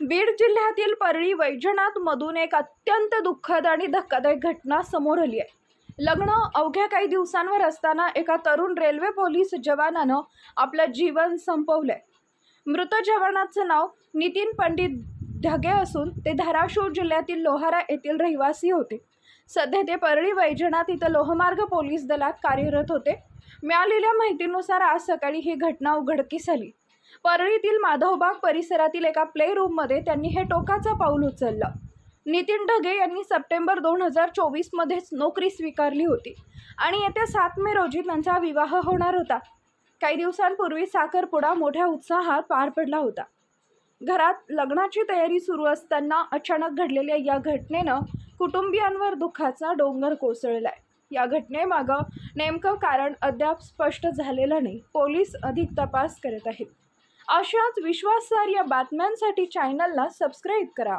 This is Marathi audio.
बीड जिल्ह्यातील परळी वैजनाथमधून एक अत्यंत दुःखद आणि धक्कादायक घटना समोर आली आहे। लग्न अवघ्या काही दिवसांवर असताना एका तरुण रेल्वे पोलीस जवानानं आपलं जीवन संपवलंय। मृत जवानाचं नाव नितीन पंडित ढगे असून ते धाराशिव जिल्ह्यातील लोहारा येथील रहिवासी होते। सध्या ते परळी वैजनाथ इथं लोहमार्ग पोलीस दलात कार्यरत होते। मिळालेल्या माहितीनुसार आज सकाळी ही घटना उघडकीस आली। परळीतील माधवबाग परिसरातील एका प्ले रूममध्ये त्यांनी हे टोकाचं पाऊल उचललं। नितीन ढगे यांनी सप्टेंबर 2024 मध्येच नोकरी स्वीकारली होती आणि येत्या 7 मे रोजी त्यांचा विवाह होणार होता। काही दिवसांपूर्वी साखरपुडा मोठ्या उत्साहात पार पडला होता। घरात लग्नाची तयारी सुरू असताना अचानक घडलेल्या या घटनेनं कुटुंबियांवर दुःखाचा डोंगर कोसळलाय। या घटनेमागं नेमकं कारण अद्याप स्पष्ट झालेलं नाही। पोलीस अधिक तपास करत आहेत। अशाच विश्वासार्ह बातम्यांसाठी चॅनलला सबस्क्राईब करा।